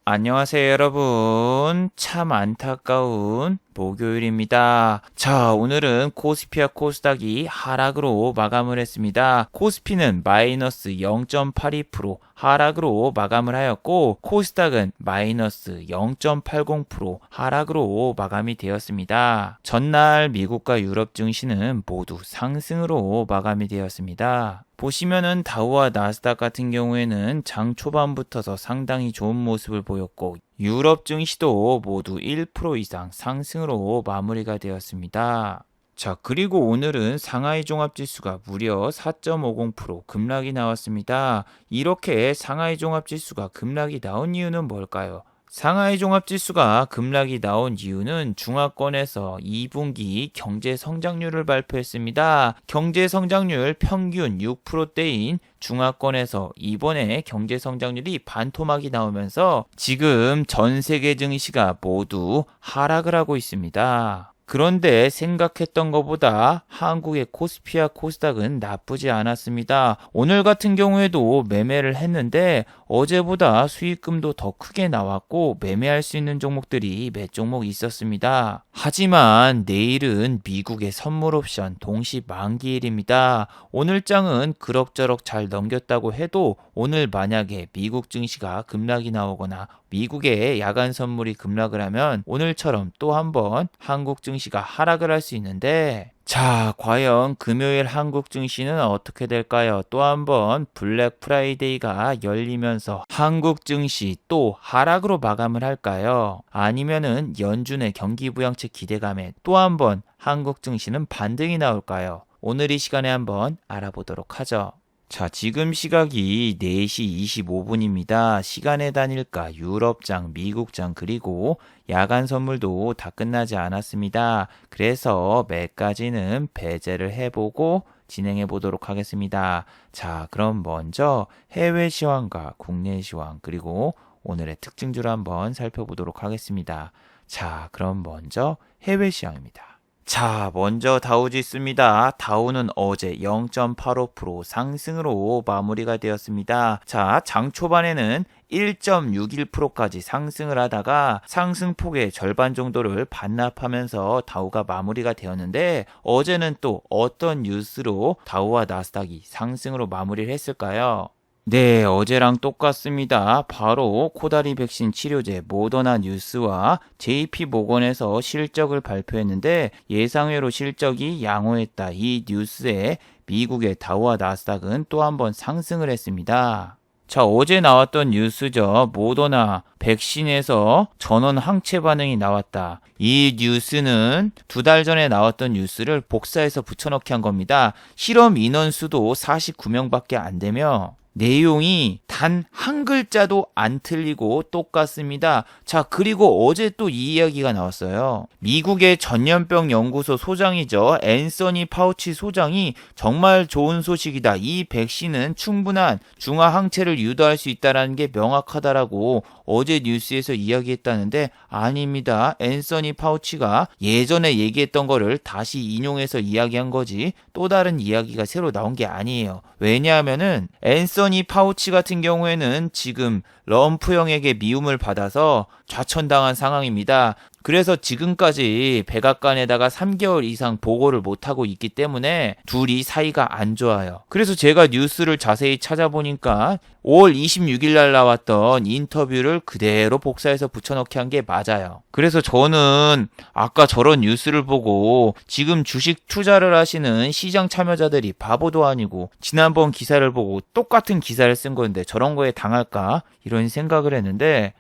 안녕하세요, 여러분. 참 안타까운 목요일입니다. 자, 오늘은 코스피와 코스닥이 하락으로 마감을 했습니다. 코스피는 마이너스 0.82% 하락으로 마감을 하였고, 코스닥은 마이너스 0.80% 하락으로 마감이 되었습니다. 전날 미국과 유럽 증시는 모두 상승으로 마감이 되었습니다. 보시면은 다우와 나스닥 같은 경우에는 장 초반부터서 상당히 좋은 모습을 보였고, 유럽 증시도 모두 1% 이상 상승으로 마무리가 되었습니다. 자, 그리고 오늘은 상하이 종합지수가 무려 4.50% 급락이 나왔습니다. 이렇게 상하이 종합지수가 급락이 나온 이유는 뭘까요? 상하이 종합지수가 급락이 나온 이유는 중화권에서 2분기 경제 성장률을 발표했습니다. 경제 성장률 평균 6%대인 중화권에서 이번에 경제 성장률이 반토막이 나오면서 지금 전 세계 증시가 모두 하락을 하고 있습니다. 그런데 생각했던 것보다 한국의 코스피와 코스닥은 나쁘지 않았습니다. 오늘 같은 경우에도 매매를 했는데 어제보다 수익금도 더 크게 나왔고 매매할 수 있는 종목들이 몇 종목 있었습니다. 하지만 내일은 미국의 선물 옵션 동시 만기일입니다. 오늘 장은 그럭저럭 잘 넘겼다고 해도 오늘 만약에 미국 증시가 급락이 나오거나 미국의 야간 선물이 급락을 하면 오늘처럼 또 한번 한국 증시가 하락을 할 수 있는데, 자, 과연 금요일 한국 증시는 어떻게 될까요? 또 한번 블랙 프라이데이가 열리면서 한국 증시 또 하락으로 마감을 할까요? 아니면은 연준의 경기 부양책 기대감에 또 한번 한국 증시는 반등이 나올까요? 오늘 이 시간에 한번 알아보도록 하죠. 자, 지금 시각이 4시 25분입니다. 시간에 다닐까 유럽장, 미국장, 그리고 야간 선물도 다 끝나지 않았습니다. 그래서 몇 가지는 배제를 해보고 진행해 보도록 하겠습니다. 자, 그럼 먼저 해외 시황과 국내 시황, 그리고 오늘의 특징주를 한번 살펴보도록 하겠습니다. 자, 그럼 먼저 해외 시황입니다. 자, 먼저 다우지수입니다. 다우는 어제 0.85% 상승으로 마무리가 되었습니다. 자, 장 초반에는 1.61%까지 상승을 하다가 상승폭의 절반 정도를 반납하면서 다우가 마무리가 되었는데, 어제는 또 어떤 뉴스로 다우와 나스닥이 상승으로 마무리를 했을까요? 네, 어제랑 똑같습니다. 바로 코다리 백신 치료제 모더나 뉴스와 JP모건에서 실적을 발표했는데 예상외로 실적이 양호했다. 이 뉴스에 미국의 다우와 나스닥은 또 한번 상승을 했습니다. 자, 어제 나왔던 뉴스죠. 모더나 백신에서 전원 항체 반응이 나왔다. 이 뉴스는 2달 전에 나왔던 뉴스를 복사해서 붙여넣기 한 겁니다. 실험 인원 수도 49명밖에 안 되며 내용이 단 한 글자도 안 틀리고 똑같습니다. 자, 그리고 어제 또 이 이야기가 나왔어요. 미국의 전염병 연구소 소장이죠. 앤서니 파우치 소장이 정말 좋은 소식이다. 이 백신은 충분한 중화 항체를 유도할 수 있다는 게 명확하다라고 어제 뉴스에서 이야기했다는데 아닙니다. 앤서니 파우치가 예전에 얘기했던 거를 다시 인용해서 이야기한 거지 또 다른 이야기가 새로 나온 게 아니에요. 왜냐하면은 앤서니 파우치 같은 경우에는 지금 럼프형에게 미움을 받아서 좌천당한 상황입니다. 그래서 지금까지 백악관에다가 3개월 이상 보고를 못하고 있기 때문에 둘이 사이가 안 좋아요. 그래서 제가 뉴스를 자세히 찾아보니까 5월 26일 날 나왔던 인터뷰를 그대로 복사해서 붙여넣기 한 게 맞아요. 그래서 저는 아까 저런 뉴스를 보고 지금 주식 투자를 하시는 시장 참여자들이 바보도 아니고 지난번 기사를 보고 똑같은 기사를 쓴 건데 저런 거에 당할까? 이런 생각을 했는데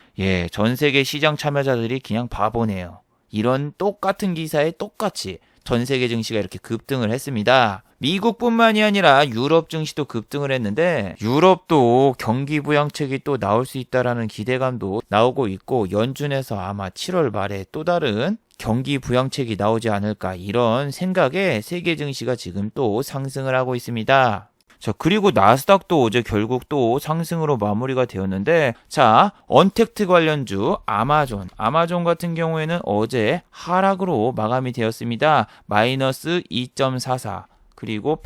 전 세계 시장 참여자들이 그냥 바보네요. 이런 똑같은 기사에 똑같이 전 세계 증시가 이렇게 급등을 했습니다. 미국뿐만이 아니라 유럽 증시도 급등을 했는데 유럽도 경기 부양책이 또 나올 수 있다라는 기대감도 나오고 있고 연준에서 아마 7월 말에 또 다른 경기 부양책이 나오지 않을까 이런 생각에 세계 증시가 지금 또 상승을 하고 있습니다. 자, 그리고 나스닥도 어제 결국 또 상승으로 마무리가 되었는데, 자, 언택트 관련주 아마존 같은 경우에는 어제 하락으로 마감이 되었습니다. 마이너스 2.44. 그리고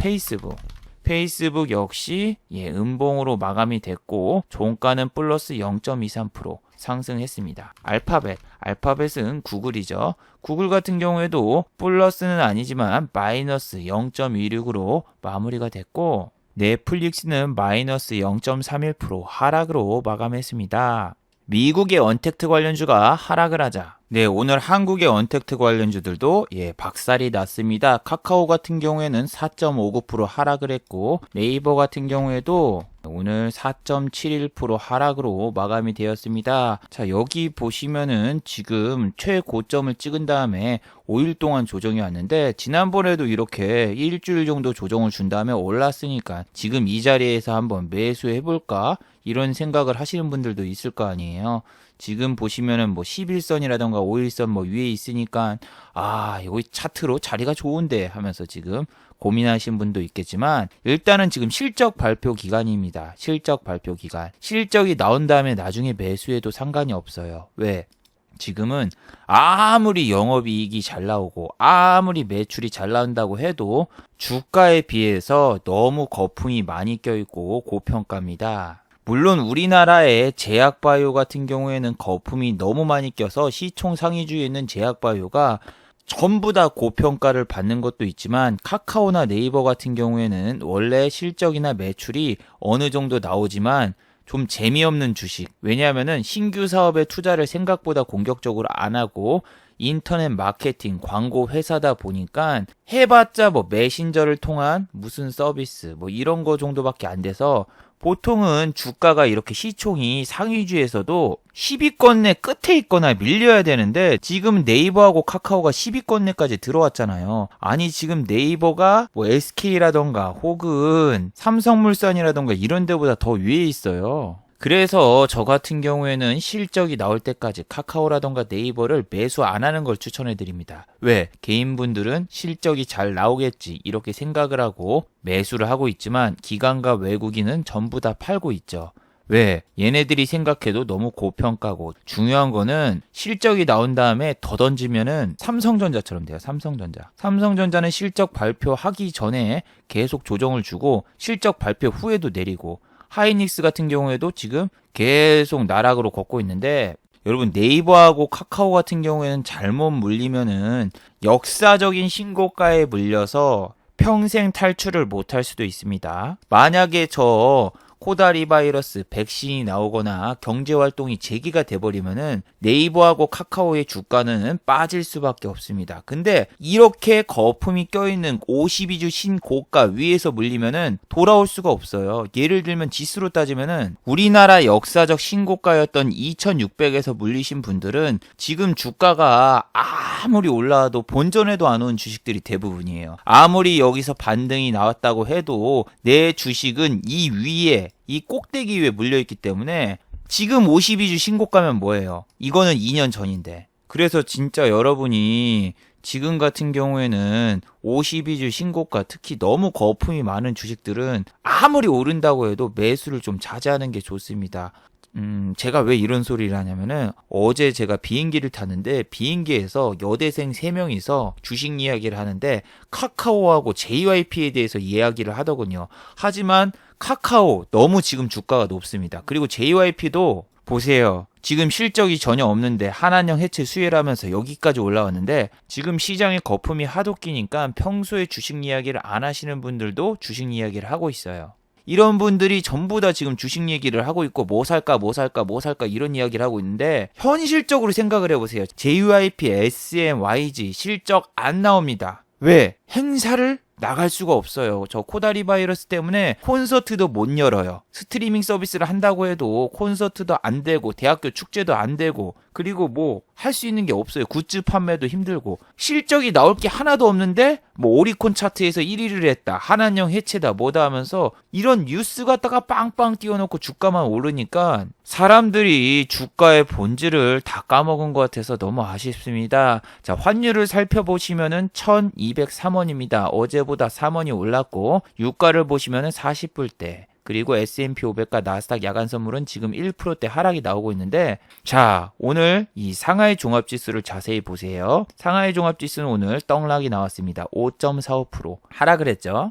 페이스북 역시 음봉으로 마감이 됐고 종가는 플러스 0.23%. 상승했습니다. 알파벳은 구글이죠. 구글 같은 경우에도 플러스는 아니지만 마이너스 0.16으로 마무리가 됐고, 넷플릭스는 마이너스 0.31% 하락으로 마감했습니다. 미국의 언택트 관련주가 하락을 하자. 네, 오늘 한국의 언택트 관련주들도 박살이 났습니다. 카카오 같은 경우에는 4.59% 하락을 했고, 네이버 같은 경우에도 오늘 4.71% 하락으로 마감이 되었습니다. 자, 여기 보시면은 지금 최고점을 찍은 다음에 5일 동안 조정이 왔는데, 지난번에도 이렇게 일주일 정도 조정을 준 다음에 올랐으니까 지금 이 자리에서 한번 매수해볼까? 이런 생각을 하시는 분들도 있을 거 아니에요. 지금 보시면은 뭐 11선이라던가 5일선 뭐 위에 있으니까 여기 차트로 자리가 좋은데 하면서 지금 고민하신 분도 있겠지만, 일단은 지금 실적 발표 기간입니다. 실적 발표 기간. 실적이 나온 다음에 나중에 매수해도 상관이 없어요. 왜? 지금은 아무리 영업이익이 잘 나오고 아무리 매출이 잘 나온다고 해도 주가에 비해서 너무 거품이 많이 껴있고 고평가입니다. 물론 우리나라의 제약바이오 같은 경우에는 거품이 너무 많이 껴서 시총 상위주에 있는 제약바이오가 전부 다 고평가를 받는 것도 있지만, 카카오나 네이버 같은 경우에는 원래 실적이나 매출이 어느 정도 나오지만 좀 재미없는 주식. 왜냐하면은 신규 사업에 투자를 생각보다 공격적으로 안 하고 인터넷 마케팅, 광고 회사다 보니까 해봤자 뭐 메신저를 통한 무슨 서비스 뭐 이런 거 정도밖에 안 돼서, 보통은 주가가 이렇게 시총이 상위주에서도 10위권 내 끝에 있거나 밀려야 되는데, 지금 네이버하고 카카오가 10위권 내까지 들어왔잖아요. 아니, 지금 네이버가 뭐 SK라던가 혹은 삼성물산이라던가 이런 데보다 더 위에 있어요. 그래서 저 같은 경우에는 실적이 나올 때까지 카카오라던가 네이버를 매수 안 하는 걸 추천해 드립니다. 왜? 개인분들은 실적이 잘 나오겠지 이렇게 생각을 하고 매수를 하고 있지만, 기관과 외국인은 전부 다 팔고 있죠. 왜? 얘네들이 생각해도 너무 고평가고, 중요한 거는 실적이 나온 다음에 더 던지면은 삼성전자처럼 돼요. 삼성전자는 실적 발표하기 전에 계속 조정을 주고 실적 발표 후에도 내리고, 하이닉스 같은 경우에도 지금 계속 나락으로 걷고 있는데, 여러분 네이버하고 카카오 같은 경우에는 잘못 물리면은 역사적인 신고가에 물려서 평생 탈출을 못할 수도 있습니다. 만약에 저 코다리 바이러스 백신이 나오거나 경제활동이 재개가 돼버리면은 네이버하고 카카오의 주가는 빠질 수밖에 없습니다. 근데 이렇게 거품이 껴있는 52주 신고가 위에서 물리면은 돌아올 수가 없어요. 예를 들면 지수로 따지면은 우리나라 역사적 신고가였던 2600에서 물리신 분들은 지금 주가가 아무리 올라와도 본전에도 안 온 주식들이 대부분이에요. 아무리 여기서 반등이 나왔다고 해도 내 주식은 이 위에, 이 꼭대기 위에 물려있기 때문에 지금 52주 신고가면 뭐예요? 이거는 2년 전인데. 그래서 진짜 여러분이 지금 같은 경우에는 52주 신고가, 특히 너무 거품이 많은 주식들은 아무리 오른다고 해도 매수를 좀 자제하는 게 좋습니다. 제가 왜 이런 소리를 하냐면은, 어제 제가 비행기를 탔는데 비행기에서 여대생 3명이서 주식 이야기를 하는데 카카오하고 JYP에 대해서 이야기를 하더군요. 하지만 카카오 너무 지금 주가가 높습니다. 그리고 JYP도 보세요. 지금 실적이 전혀 없는데 한한령 해체 수혜를 하면서 여기까지 올라왔는데, 지금 시장에 거품이 하도 끼니까 평소에 주식 이야기를 안 하시는 분들도 주식 이야기를 하고 있어요. 이런 분들이 전부 다 지금 주식 얘기를 하고 있고 뭐 살까 이런 이야기를 하고 있는데, 현실적으로 생각을 해보세요. JYP, SM, YG 실적 안 나옵니다. 왜? 행사를 나갈 수가 없어요. 저 코다리 바이러스 때문에 콘서트도 못 열어요. 스트리밍 서비스를 한다고 해도 콘서트도 안 되고 대학교 축제도 안 되고, 그리고 뭐 할 수 있는 게 없어요. 굿즈 판매도 힘들고, 실적이 나올 게 하나도 없는데 뭐 오리콘 차트에서 1위를 했다, 한한령 해체다, 뭐다 하면서 이런 뉴스 갖다가 빵빵 띄워놓고 주가만 오르니까 사람들이 주가의 본질을 다 까먹은 것 같아서 너무 아쉽습니다. 자, 환율을 살펴보시면은 1203원입니다. 어제보다 3원이 올랐고, 유가를 보시면은 40불대. 그리고 S&P 500과 나스닥 야간 선물은 지금 1%대 하락이 나오고 있는데, 자, 오늘 이 상하이 종합지수를 자세히 보세요. 상하이 종합지수는 오늘 떡락이 나왔습니다. 5.45% 하락을 했죠.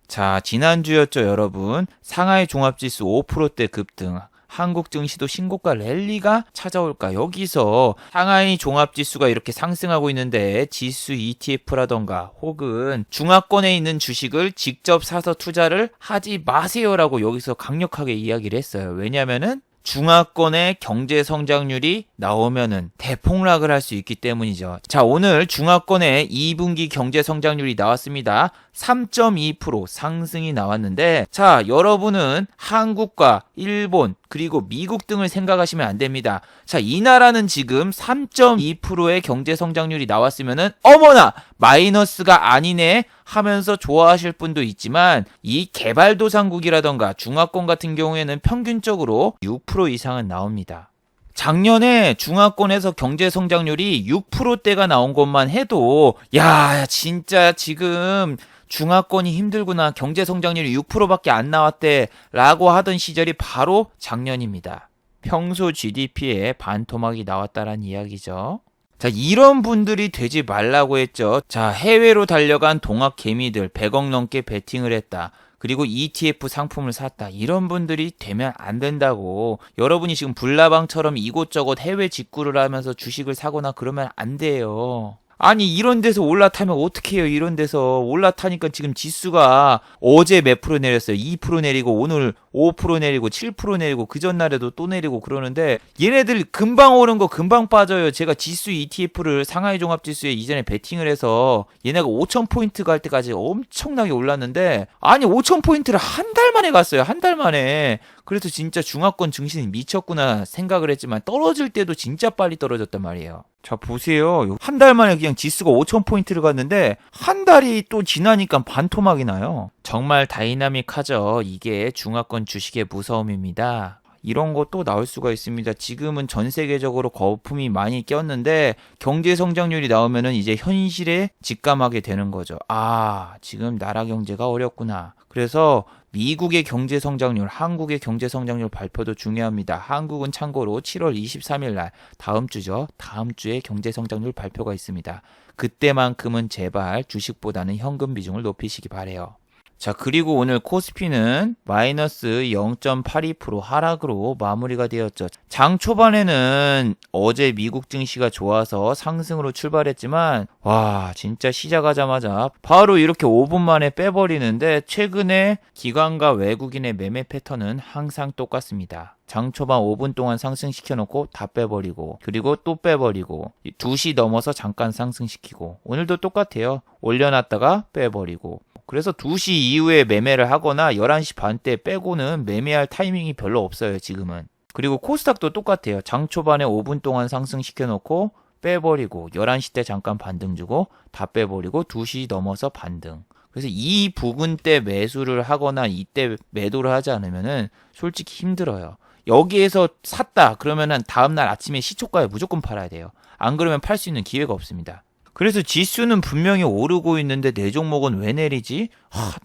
자, 지난주였죠, 여러분. 상하이 종합지수 5%대 급등. 한국 증시도 신고가 랠리가 찾아올까? 여기서 상하이 종합지수가 이렇게 상승하고 있는데 지수 ETF라던가 혹은 중화권에 있는 주식을 직접 사서 투자를 하지 마세요라고 여기서 강력하게 이야기를 했어요. 왜냐면은 중화권의 경제 성장률이 나오면은 대폭락을 할 수 있기 때문이죠. 자, 오늘 중화권의 2분기 경제 성장률이 나왔습니다. 3.2% 상승이 나왔는데, 자, 여러분은 한국과 일본 그리고 미국 등을 생각하시면 안 됩니다. 자, 이 나라는 지금 3.2%의 경제 성장률이 나왔으면은 어머나 마이너스가 아니네 하면서 좋아하실 분도 있지만, 이 개발도상국이라던가 중화권 같은 경우에는 평균적으로 6% 이상은 나옵니다. 작년에 중화권에서 경제 성장률이 6%대가 나온 것만 해도 야, 진짜 지금 중화권이 힘들구나, 경제 성장률이 6%밖에 안 나왔대 라고 하던 시절이 바로 작년입니다. 평소 GDP에 반토막이 나왔다란 이야기죠. 자, 이런 분들이 되지 말라고 했죠. 자, 해외로 달려간 동학 개미들 100억 넘게 베팅을 했다. 그리고 ETF 상품을 샀다. 이런 분들이 되면 안 된다고. 여러분이 지금 불나방처럼 이곳저곳 해외 직구를 하면서 주식을 사거나 그러면 안 돼요. 아니, 이런 데서 올라타면 어떻게 해요? 이런 데서 올라타니까 지금 지수가 어제 몇 프로 내렸어요? 2% 내리고 오늘 5% 내리고 7% 내리고 그 전날에도 또 내리고 그러는데, 얘네들 금방 오른 거 금방 빠져요. 제가 지수 ETF를 상하이 종합지수에 이전에 베팅을 해서 얘네가 5,000포인트 갈 때까지 엄청나게 올랐는데, 아니 5,000포인트를 한 달 만에 갔어요. 한 달 만에. 그래서 진짜 중화권 증시는 미쳤구나 생각을 했지만, 떨어질 때도 진짜 빨리 떨어졌단 말이에요. 자, 보세요. 한 달 만에 그냥 지수가 5,000포인트를 갔는데 한 달이 또 지나니까 반토막이 나요. 정말 다이나믹하죠. 이게 중화권 주식의 무서움입니다. 이런 것도 나올 수가 있습니다. 지금은 전 세계적으로 거품이 많이 꼈는데 경제 성장률이 나오면은 이제 현실에 직감하게 되는 거죠. 아, 지금 나라 경제가 어렵구나. 그래서 미국의 경제 성장률, 한국의 경제 성장률 발표도 중요합니다. 한국은 참고로 7월 23일 날, 다음 주죠. 다음 주에 경제 성장률 발표가 있습니다. 그때만큼은 제발 주식보다는 현금 비중을 높이시기 바래요. 자, 그리고 오늘 코스피는 마이너스 0.82% 하락으로 마무리가 되었죠. 장 초반에는 어제 미국 증시가 좋아서 상승으로 출발했지만, 와, 진짜 시작하자마자 바로 이렇게 5분 만에 빼버리는데, 최근에 기관과 외국인의 매매 패턴은 항상 똑같습니다. 장 초반 5분 동안 상승시켜놓고 다 빼버리고, 그리고 또 빼버리고, 2시 넘어서 잠깐 상승시키고, 오늘도 똑같아요. 올려놨다가 빼버리고. 그래서 2시 이후에 매매를 하거나 11시 반 때 빼고는 매매할 타이밍이 별로 없어요, 지금은. 그리고 코스닥도 똑같아요. 장 초반에 5분 동안 상승시켜 놓고 빼버리고 11시 때 잠깐 반등 주고 다 빼버리고 2시 넘어서 반등. 그래서 이 부분 때 매수를 하거나 이때 매도를 하지 않으면은 솔직히 힘들어요. 여기에서 샀다 그러면은 다음날 아침에 시초가에 무조건 팔아야 돼요. 안 그러면 팔 수 있는 기회가 없습니다. 그래서 지수는 분명히 오르고 있는데 내 종목은 왜 내리지?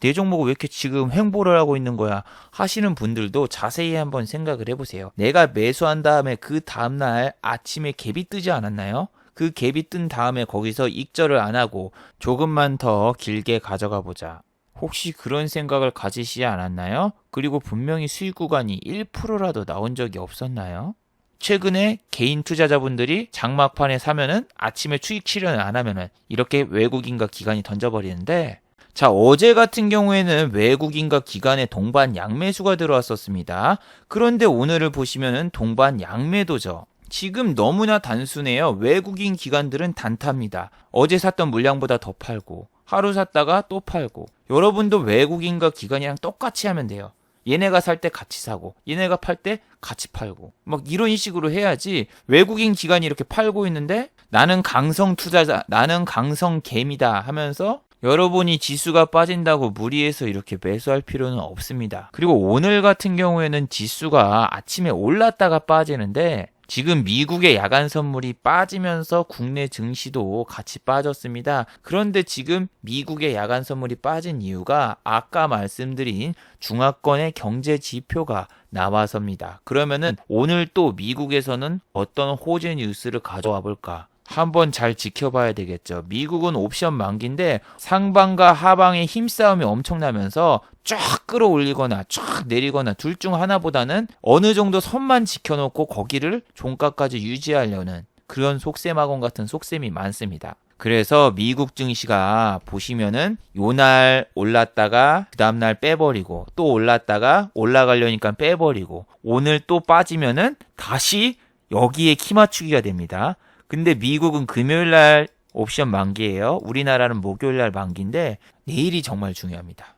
내 종목은 왜 이렇게 지금 횡보를 하고 있는 거야? 하시는 분들도 자세히 한번 생각을 해보세요. 내가 매수한 다음에 그 다음날 아침에 갭이 뜨지 않았나요? 그 갭이 뜬 다음에 거기서 익절을 안 하고 조금만 더 길게 가져가 보자. 혹시 그런 생각을 가지시지 않았나요? 그리고 분명히 수익 구간이 1%라도 나온 적이 없었나요? 최근에 개인 투자자분들이 장막판에 사면은 아침에 추익 실현을 안 하면은 이렇게 외국인과 기관이 던져버리는데, 자, 어제 같은 경우에는 외국인과 기관의 동반 양매수가 들어왔었습니다. 그런데 오늘을 보시면은 동반 양매도죠. 지금 너무나 단순해요. 외국인 기관들은 단타입니다. 어제 샀던 물량보다 더 팔고, 하루 샀다가 또 팔고. 여러분도 외국인과 기관이랑 똑같이 하면 돼요. 얘네가 살 때 같이 사고 얘네가 팔 때 같이 팔고 막 이런 식으로 해야지. 외국인 기관이 이렇게 팔고 있는데 나는 강성 투자자, 나는 강성 개미다 하면서 여러분이 지수가 빠진다고 무리해서 이렇게 매수할 필요는 없습니다. 그리고 오늘 같은 경우에는 지수가 아침에 올랐다가 빠지는데 지금 미국의 야간 선물이 빠지면서 국내 증시도 같이 빠졌습니다. 그런데 지금 미국의 야간 선물이 빠진 이유가 아까 말씀드린 중화권의 경제 지표가 나와서입니다. 그러면은 오늘 또 미국에서는 어떤 호재 뉴스를 가져와 볼까? 한번 잘 지켜봐야 되겠죠. 미국은 옵션 만기인데 상방과 하방의 힘싸움이 엄청나면서 쫙 끌어올리거나 쫙 내리거나 둘 중 하나보다는 어느 정도 선만 지켜놓고 거기를 종가까지 유지하려는 그런 속셈학원 같은 속셈이 많습니다. 그래서 미국 증시가 보시면은 요날 올랐다가 그 다음날 빼버리고 또 올랐다가 올라가려니까 빼버리고 오늘 또 빠지면은 다시 여기에 키 맞추기가 됩니다. 근데 미국은 금요일날 옵션 만기예요. 우리나라는 목요일날 만기인데 내일이 정말 중요합니다.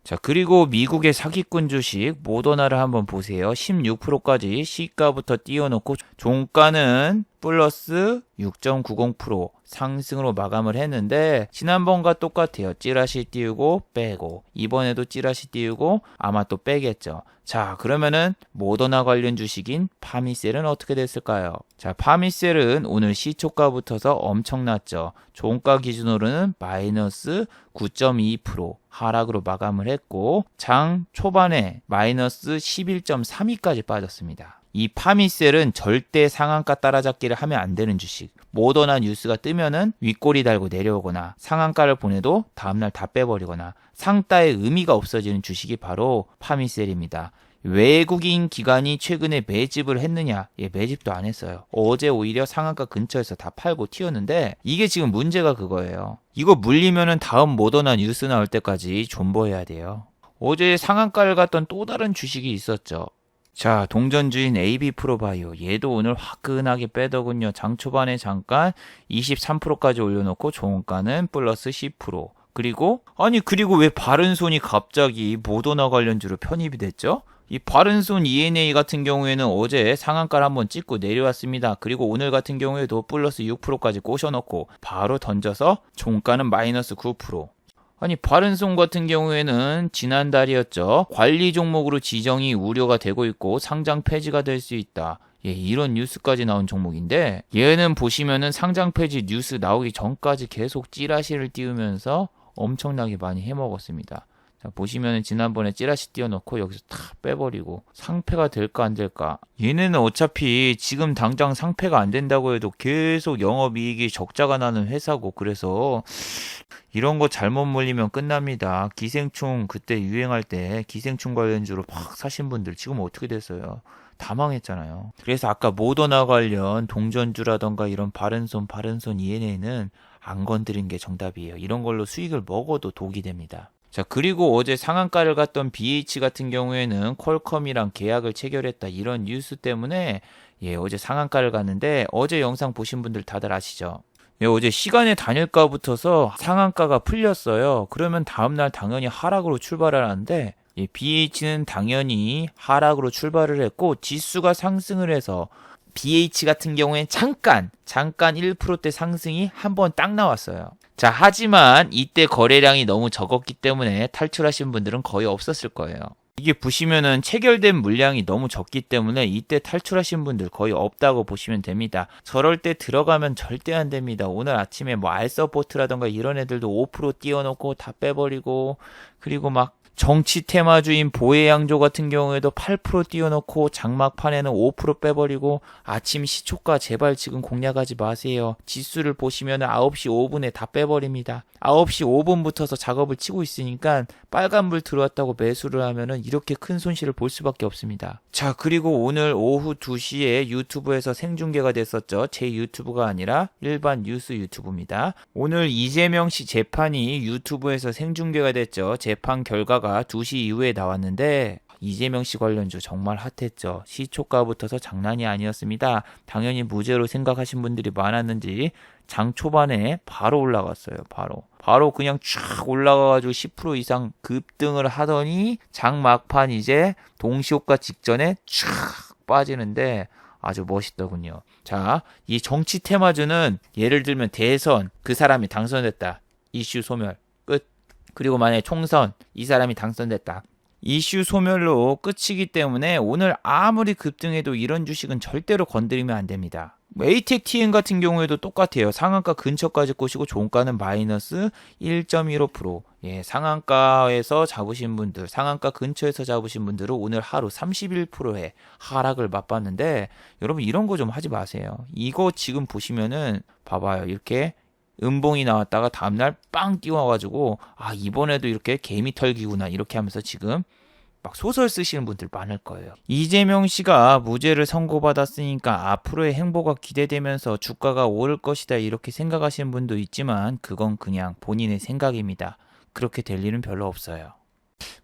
자, 그리고 미국의 사기꾼 주식 모더나를 한번 보세요. 16%까지 시가부터 띄워놓고 종가는 플러스 6.90% 상승으로 마감을 했는데 지난번과 똑같아요. 찌라시 띄우고 빼고 이번에도 찌라시 띄우고 아마 또 빼겠죠. 자, 그러면은 모더나 관련 주식인 파미셀은 어떻게 됐을까요? 자, 파미셀은 오늘 시초가 붙어서 엄청났죠. 종가 기준으로는 마이너스 9.2% 하락으로 마감을 했고 장 초반에 마이너스 11.32까지 빠졌습니다. 이 파미셀은 절대 상한가 따라잡기를 하면 안 되는 주식. 모더나 뉴스가 뜨면은 윗꼬리 달고 내려오거나 상한가를 보내도 다음날 다 빼버리거나 상따의 의미가 없어지는 주식이 바로 파미셀입니다. 외국인 기관이 최근에 매집을 했느냐? 예, 매집도 안 했어요. 어제 오히려 상한가 근처에서 다 팔고 튀었는데 이게 지금 문제가 그거예요. 이거 물리면은 다음 모더나 뉴스 나올 때까지 존버해야 돼요. 어제 상한가를 갔던 또 다른 주식이 있었죠. 자, 동전주인 AB프로바이오. 얘도 오늘 화끈하게 빼더군요. 장 초반에 잠깐 23%까지 올려놓고 종가는 플러스 10%. 그리고 왜 바른손이 갑자기 모더나 관련주로 편입이 됐죠? 이 바른손 ENA 같은 경우에는 어제 상한가를 한번 찍고 내려왔습니다. 그리고 오늘 같은 경우에도 플러스 6%까지 꼬셔놓고 바로 던져서 종가는 마이너스 9%. 바른손 같은 경우에는 지난달이었죠. 관리 종목으로 지정이 우려가 되고 있고 상장 폐지가 될 수 있다. 예, 이런 뉴스까지 나온 종목인데 얘는 보시면은 상장 폐지 뉴스 나오기 전까지 계속 찌라시를 띄우면서 엄청나게 많이 해먹었습니다. 자, 보시면은 지난번에 찌라시 띄워놓고 여기서 탁 빼버리고 상패가 될까 안 될까? 얘네는 어차피 지금 당장 상패가 안 된다고 해도 계속 영업이익이 적자가 나는 회사고 그래서 이런 거 잘못 물리면 끝납니다. 기생충 그때 유행할 때 기생충 관련주로 막 사신 분들 지금 어떻게 됐어요? 다 망했잖아요. 그래서 아까 모더나 관련 동전주라던가 이런 바른손 ENA는 안 건드린 게 정답이에요. 이런 걸로 수익을 먹어도 독이 됩니다. 자, 그리고 어제 상한가를 갔던 BH 같은 경우에는 퀄컴이랑 계약을 체결했다 이런 뉴스 때문에 예, 어제 상한가를 갔는데 어제 영상 보신 분들 다들 아시죠? 예, 어제 시간의 단일가 붙어서 상한가가 풀렸어요. 그러면 다음날 당연히 하락으로 출발을 하는데 예, BH는 당연히 하락으로 출발을 했고 지수가 상승을 해서 BH 같은 경우엔 잠깐 1%대 상승이 한 번 딱 나왔어요. 자, 하지만 이때 거래량이 너무 적었기 때문에 탈출하신 분들은 거의 없었을 거예요. 이게 보시면은 체결된 물량이 너무 적기 때문에 이때 탈출하신 분들 거의 없다고 보시면 됩니다. 저럴 때 들어가면 절대 안 됩니다. 오늘 아침에 뭐 알서포트라던가 이런 애들도 5% 띄워놓고 다 빼버리고 그리고 막 정치 테마주인 보혜양조 같은 경우에도 8% 띄워놓고 장막판에는 5% 빼버리고 아침 시초가 제발 지금 공략하지 마세요. 지수를 보시면 9시 5분에 다 빼버립니다. 9시 5분부터서 작업을 치고 있으니까 빨간불 들어왔다고 매수를 하면은 이렇게 큰 손실을 볼 수밖에 없습니다. 자, 그리고 오늘 오후 2시에 유튜브에서 생중계가 됐었죠. 제 유튜브가 아니라 일반 뉴스 유튜브입니다. 오늘 이재명 씨 재판이 유튜브에서 생중계가 됐죠. 재판 결과가 2시 이후에 나왔는데 이재명 씨 관련주 정말 핫했죠. 시초가부터서 장난이 아니었습니다. 당연히 무죄로 생각하신 분들이 많았는지 장 초반에 바로 올라갔어요. 바로 그냥 쫙 올라가가지고 10% 이상 급등을 하더니 장 막판 이제 동시효과 직전에 쫙 빠지는데 아주 멋있더군요. 자, 이 정치 테마주는 예를 들면 대선 그 사람이 당선됐다. 이슈 소멸 끝. 그리고 만약에 총선 이 사람이 당선됐다. 이슈 소멸로 끝이기 때문에 오늘 아무리 급등해도 이런 주식은 절대로 건드리면 안 됩니다. ATEC TN 같은 경우에도 똑같아요. 상한가 근처까지 꼬시고 종가는 마이너스 1.15%. 예, 상한가에서 잡으신 분들, 상한가 근처에서 잡으신 분들은 오늘 하루 31%의 하락을 맛봤는데, 여러분 이런 거 좀 하지 마세요. 이거 지금 보시면은 봐봐요. 이렇게 음봉이 나왔다가 다음날 빵 띄워가지고 이번에도 이렇게 개미 털기구나 이렇게 하면서 지금 막 소설 쓰시는 분들 많을 거예요. 이재명 씨가 무죄를 선고받았으니까 앞으로의 행보가 기대되면서 주가가 오를 것이다 이렇게 생각하시는 분도 있지만 그건 그냥 본인의 생각입니다. 그렇게 될 일은 별로 없어요.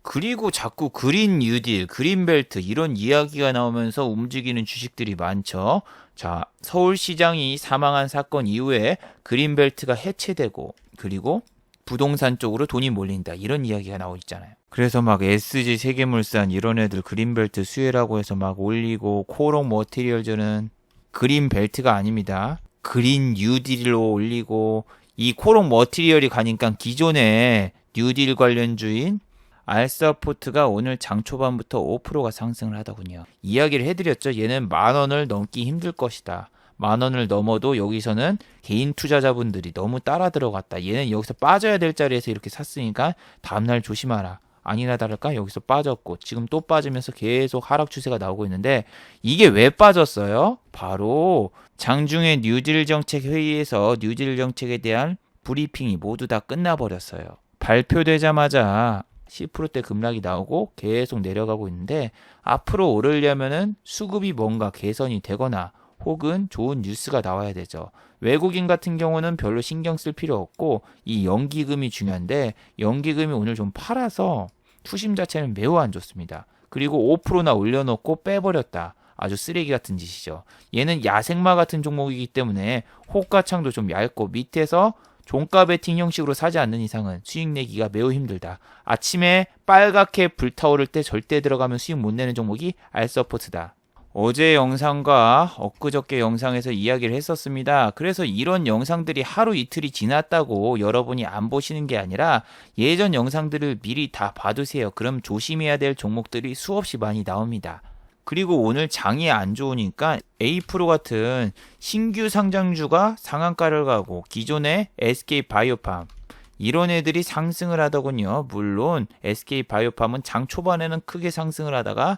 그리고 자꾸 그린 뉴딜, 그린벨트 이런 이야기가 나오면서 움직이는 주식들이 많죠. 자, 서울시장이 사망한 사건 이후에 그린벨트가 해체되고 그리고 부동산 쪽으로 돈이 몰린다 이런 이야기가 나오고 있잖아요. 그래서 막 SG 세계물산 이런 애들 그린벨트 수혜라고 해서 막 올리고 코롱 머티리얼즈는 그린벨트가 아닙니다. 그린 뉴딜로 올리고 이 코롱 머티리얼이 가니까 기존의 뉴딜 관련주인 알서포트가 오늘 장 초반부터 5%가 상승을 하더군요. 이야기를 해드렸죠. 얘는 10,000원을 넘기 힘들 것이다. 10,000원을 넘어도 여기서는 개인 투자자분들이 너무 따라 들어갔다. 얘는 여기서 빠져야 될 자리에서 이렇게 샀으니까 다음날 조심하라. 아니나 다를까 여기서 빠졌고 지금 또 빠지면서 계속 하락 추세가 나오고 있는데 이게 왜 빠졌어요? 바로 장중에 뉴딜 정책 회의에서 뉴딜 정책에 대한 브리핑이 모두 다 끝나버렸어요. 발표되자마자 10%대 급락이 나오고 계속 내려가고 있는데 앞으로 오르려면은 수급이 뭔가 개선이 되거나 혹은 좋은 뉴스가 나와야 되죠. 외국인 같은 경우는 별로 신경 쓸 필요 없고 이 연기금이 중요한데 연기금이 오늘 좀 팔아서 투심 자체는 매우 안 좋습니다. 그리고 5%나 올려놓고 빼버렸다. 아주 쓰레기 같은 짓이죠. 얘는 야생마 같은 종목이기 때문에 호가창도 좀 얇고 밑에서 종가 베팅 형식으로 사지 않는 이상은 수익 내기가 매우 힘들다. 아침에 빨갛게 불타오를 때 절대 들어가면 수익 못 내는 종목이 알서포트다. 어제 영상과 엊그저께 영상에서 이야기를 했었습니다. 그래서 이런 영상들이 하루 이틀이 지났다고 여러분이 안 보시는 게 아니라 예전 영상들을 미리 다 봐두세요. 그럼 조심해야 될 종목들이 수없이 많이 나옵니다. 그리고 오늘 장이 안 좋으니까 A-프로 같은 신규 상장주가 상한가를 가고 기존의 SK바이오팜 이런 애들이 상승을 하더군요. 물론 SK바이오팜은 장 초반에는 크게 상승을 하다가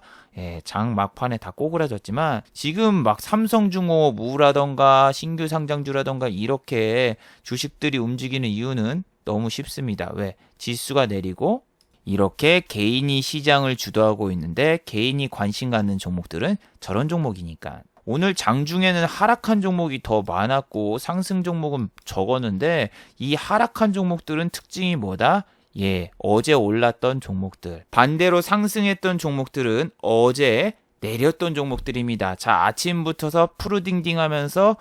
장 막판에 다 꼬그라졌지만 지금 막 삼성중공업우라던가 신규 상장주라던가 이렇게 주식들이 움직이는 이유는 너무 쉽습니다. 왜? 지수가 내리고 이렇게 개인이 시장을 주도하고 있는데 개인이 관심 갖는 종목들은 저런 종목이니까. 오늘 장중에는 하락한 종목이 더 많았고 상승 종목은 적었는데 이 하락한 종목들은 특징이 뭐다? 어제 올랐던 종목들. 반대로 상승했던 종목들은 어제 내렸던 종목들입니다. 자, 아침부터서 푸르딩딩 하면서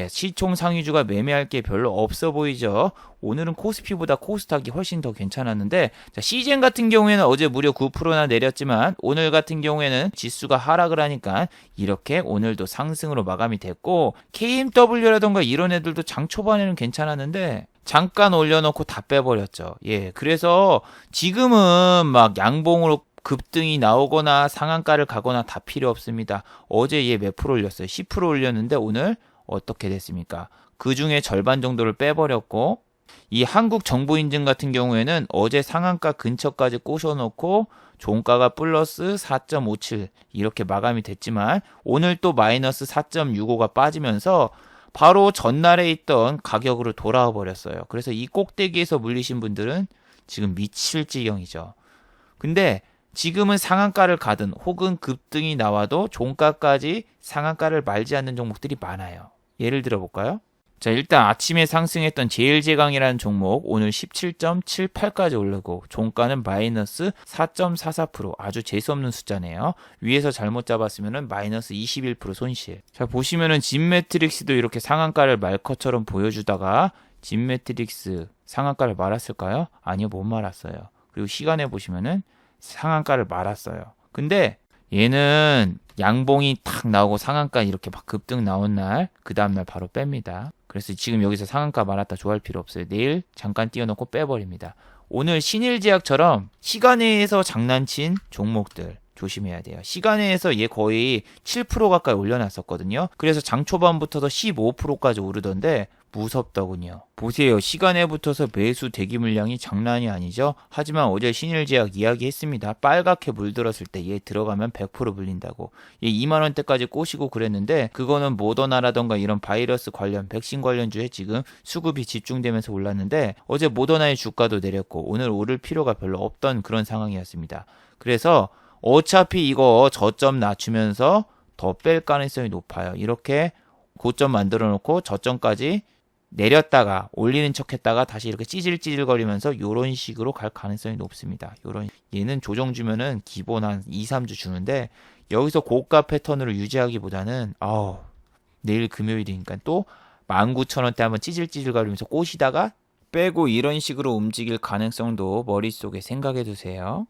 시총 상위주가 매매할 게 별로 없어 보이죠. 오늘은 코스피보다 코스닥이 훨씬 더 괜찮았는데 자, 시젠 같은 경우에는 어제 무려 9%나 내렸지만 오늘 같은 경우에는 지수가 하락을 하니까 이렇게 오늘도 상승으로 마감이 됐고 KMW라던가 이런 애들도 장 초반에는 괜찮았는데 잠깐 올려놓고 다 빼버렸죠. 그래서 지금은 막 양봉으로 급등이 나오거나 상한가를 가거나 다 필요 없습니다. 어제 몇 프로 올렸어요? 10% 올렸는데 오늘 어떻게 됐습니까? 그 중에 절반 정도를 빼버렸고 이 한국정보인증 같은 경우에는 어제 상한가 근처까지 꼬셔놓고 종가가 플러스 4.57 이렇게 마감이 됐지만 오늘 또 마이너스 4.65가 빠지면서 바로 전날에 있던 가격으로 돌아와 버렸어요. 그래서 이 꼭대기에서 물리신 분들은 지금 미칠 지경이죠. 근데 지금은 상한가를 가든 혹은 급등이 나와도 종가까지 상한가를 말지 않는 종목들이 많아요. 예를 들어 볼까요? 자, 일단 아침에 상승했던 제일제강이라는 종목 오늘 17.78까지 오르고 종가는 마이너스 4.44% 아주 재수없는 숫자네요. 위에서 잘못 잡았으면 마이너스 21% 손실. 자, 보시면은 진매트릭스도 이렇게 상한가를 말 것처럼 보여주다가 진매트릭스 상한가를 말았을까요? 아니요, 못 말았어요. 그리고 시간에 보시면은 상한가를 말았어요. 근데 얘는 양봉이 탁 나오고 상한가 이렇게 막 급등 나온 날 그 다음날 바로 뺍니다. 그래서 지금 여기서 상한가 말았다 좋아할 필요 없어요. 내일 잠깐 띄워놓고 빼버립니다. 오늘 신일제약처럼 시간에서 장난친 종목들 조심해야 돼요. 시간에서 얘 거의 7% 가까이 올려놨었거든요. 그래서 장 초반부터도 15%까지 오르던데 무섭더군요. 보세요. 시간에 붙어서 매수 대기 물량이 장난이 아니죠. 하지만 어제 신일제약 이야기했습니다. 빨갛게 물들었을 때 얘 들어가면 100% 물린다고. 얘 2만원대까지 꼬시고 그랬는데 그거는 모더나라던가 이런 바이러스 관련 백신 관련주에 지금 수급이 집중되면서 올랐는데 어제 모더나의 주가도 내렸고 오늘 오를 필요가 별로 없던 그런 상황이었습니다. 그래서 어차피 이거 저점 낮추면서 더 뺄 가능성이 높아요. 이렇게 고점 만들어 놓고 저점까지 내렸다가 올리는 척 했다가 다시 이렇게 찌질찌질거리면서 요런 식으로 갈 가능성이 높습니다. 얘는 조정 주면은 기본 한 2, 3주 주는데 여기서 고가 패턴으로 유지하기보다는 내일 금요일이니까 또 19,000원대 한번 찌질찌질거리면서 꼬시다가 빼고 이런 식으로 움직일 가능성도 머릿속에 생각해 두세요.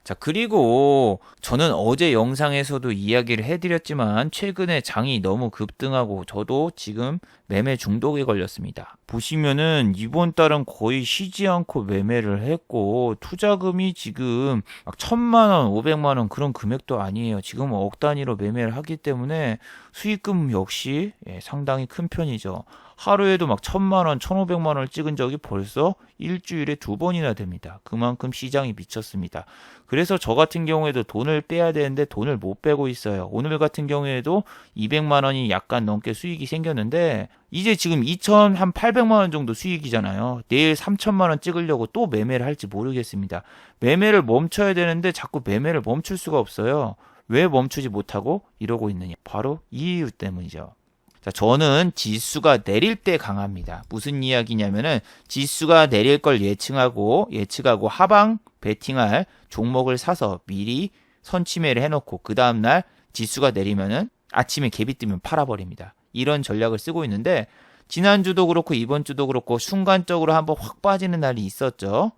자, 그리고 저는 어제 영상에서도 이야기를 해드렸지만 최근에 장이 너무 급등하고 저도 지금 매매 중독에 걸렸습니다. 보시면은 이번 달은 거의 쉬지 않고 매매를 했고 투자금이 지금 막 1,000만원, 500만원 그런 금액도 아니에요. 지금 억 단위로 매매를 하기 때문에 수익금 역시 상당히 큰 편이죠. 하루에도 막 1,000만원, 1,500만원을 찍은 적이 벌써 일주일에 2번이나 됩니다. 그만큼 시장이 미쳤습니다. 그래서 저 같은 경우에도 돈을 빼야 되는데 돈을 못 빼고 있어요. 오늘 같은 경우에도 200만원이 약간 넘게 수익이 생겼는데 이제 지금 2,800만원 정도 수익이잖아요. 내일 3,000만원 찍으려고 또 매매를 할지 모르겠습니다. 매매를 멈춰야 되는데 자꾸 매매를 멈출 수가 없어요. 왜 멈추지 못하고 이러고 있느냐? 바로 이 이유 때문이죠. 자, 저는 지수가 내릴 때 강합니다. 무슨 이야기냐면은 지수가 내릴 걸 예측하고 하방 베팅할 종목을 사서 미리 선침해를 해놓고 그 다음날 지수가 내리면은 아침에 갭이 뜨면 팔아버립니다. 이런 전략을 쓰고 있는데 지난주도 그렇고 이번 주도 그렇고 순간적으로 한번 확 빠지는 날이 있었죠.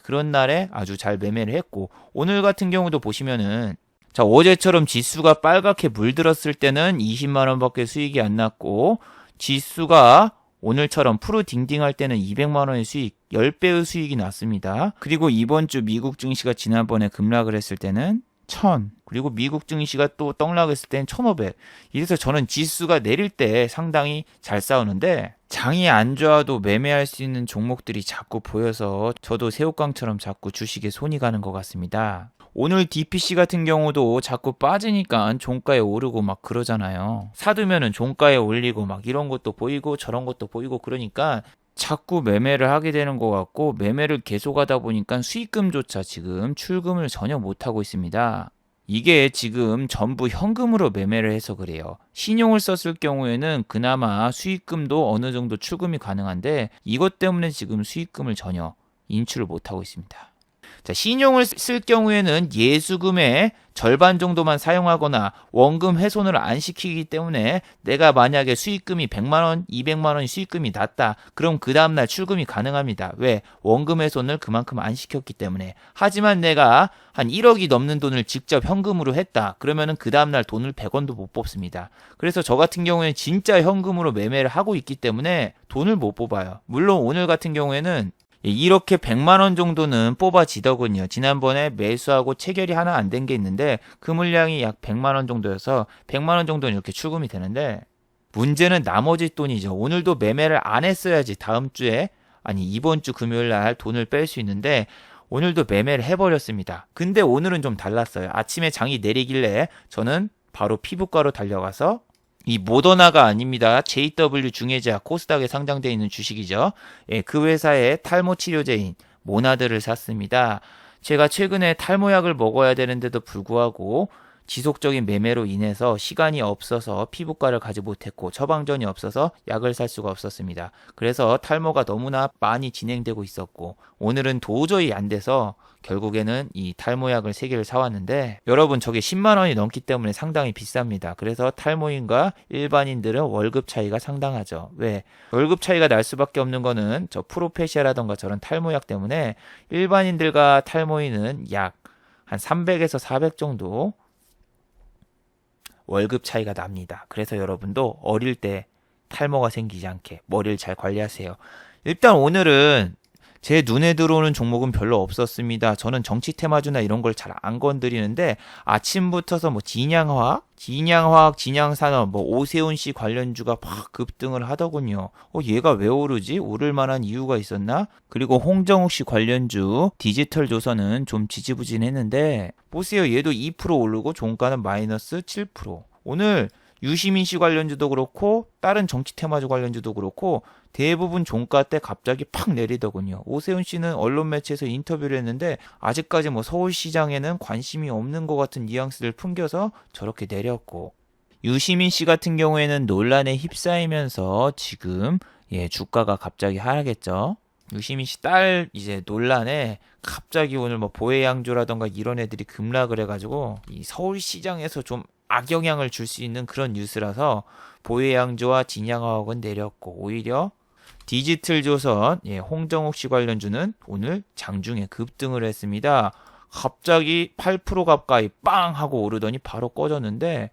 그런 날에 아주 잘 매매를 했고 오늘 같은 경우도 보시면은 자, 어제처럼 지수가 빨갛게 물들었을 때는 20만원밖에 수익이 안 났고 지수가 오늘처럼 푸르 딩딩할 때는 200만원의 수익, 10배의 수익이 났습니다. 그리고 이번 주 미국 증시가 지난번에 급락을 했을 때는 1000, 그리고 미국 증시가 또 떡락했을 때는 1500. 이래서 저는 지수가 내릴 때 상당히 잘 싸우는데 장이 안 좋아도 매매할 수 있는 종목들이 자꾸 보여서 저도 새우깡처럼 자꾸 주식에 손이 가는 것 같습니다. 오늘 DPC 같은 경우도 자꾸 빠지니까 종가에 오르고 막 그러잖아요. 사두면은 종가에 올리고 막 이런 것도 보이고 저런 것도 보이고 그러니까 자꾸 매매를 하게 되는 것 같고 매매를 계속하다 보니까 수익금조차 지금 출금을 전혀 못하고 있습니다. 이게 지금 전부 현금으로 매매를 해서 그래요. 신용을 썼을 경우에는 그나마 수익금도 어느 정도 출금이 가능한데 이것 때문에 지금 수익금을 전혀 인출을 못하고 있습니다. 자, 신용을 쓸 경우에는 예수금의 절반 정도만 사용하거나 원금 훼손을 안 시키기 때문에 내가 만약에 수익금이 100만원, 200만원 수익금이 났다. 그럼 그 다음날 출금이 가능합니다. 왜? 원금 훼손을 그만큼 안 시켰기 때문에. 하지만 내가 한 1억이 넘는 돈을 직접 현금으로 했다. 그러면은 그 다음날 돈을 100원도 못 뽑습니다. 그래서 저 같은 경우에는 진짜 현금으로 매매를 하고 있기 때문에 돈을 못 뽑아요. 물론 오늘 같은 경우에는 이렇게 100만원 정도는 뽑아지더군요. 지난번에 매수하고 체결이 하나 안 된 게 있는데 그 물량이 약 100만원 정도여서 100만원 정도는 이렇게 출금이 되는데 문제는 나머지 돈이죠. 오늘도 매매를 안 했어야지 다음 주에 이번 주 금요일 날 돈을 뺄 수 있는데 오늘도 매매를 해버렸습니다. 근데 오늘은 좀 달랐어요. 아침에 장이 내리길래 저는 바로 피부과로 달려가서 이 모더나가 아닙니다. JW 중해제약 코스닥에 상장되어 있는 주식이죠. 그 회사의 탈모 치료제인 모나드를 샀습니다. 제가 최근에 탈모약을 먹어야 되는데도 불구하고 지속적인 매매로 인해서 시간이 없어서 피부과를 가지 못했고 처방전이 없어서 약을 살 수가 없었습니다. 그래서 탈모가 너무나 많이 진행되고 있었고 오늘은 도저히 안 돼서 결국에는 이 탈모약을 3개를 사왔는데 여러분 저게 10만원이 넘기 때문에 상당히 비쌉니다. 그래서 탈모인과 일반인들은 월급 차이가 상당하죠. 왜? 월급 차이가 날 수밖에 없는 거는 저 프로페시아라던가 저런 탈모약 때문에 일반인들과 탈모인은 약 한 300에서 400 정도 월급 차이가 납니다. 그래서 여러분도 어릴 때 탈모가 생기지 않게 머리를 잘 관리하세요. 일단 오늘은 제 눈에 들어오는 종목은 별로 없었습니다. 저는 정치 테마주나 이런 걸 잘 안 건드리는데 아침부터서 뭐 진양화학, 진양산업, 뭐 오세훈 씨 관련주가 막 급등을 하더군요. 얘가 왜 오르지? 오를 만한 이유가 있었나? 그리고 홍정욱 씨 관련주 디지털 조선은 좀 지지부진했는데 보세요. 얘도 2% 오르고 종가는 마이너스 7%. 오늘 유시민 씨 관련주도 그렇고 다른 정치 테마주 관련주도 그렇고 대부분 종가 때 갑자기 팍 내리더군요. 오세훈 씨는 언론 매체에서 인터뷰를 했는데 아직까지 뭐 서울시장에는 관심이 없는 것 같은 뉘앙스를 풍겨서 저렇게 내렸고, 유시민 씨 같은 경우에는 논란에 휩싸이면서 지금 주가가 갑자기 하락했죠. 유시민 씨 딸 이제 논란에 갑자기 오늘 뭐 보혜양조라던가 이런 애들이 급락을 해가지고 이 서울시장에서 좀 악영향을 줄 수 있는 그런 뉴스라서 보혜양조와 진양화학은 내렸고, 오히려 디지털 조선 홍정욱 씨 관련주는 오늘 장중에 급등을 했습니다. 갑자기 8% 가까이 빵 하고 오르더니 바로 꺼졌는데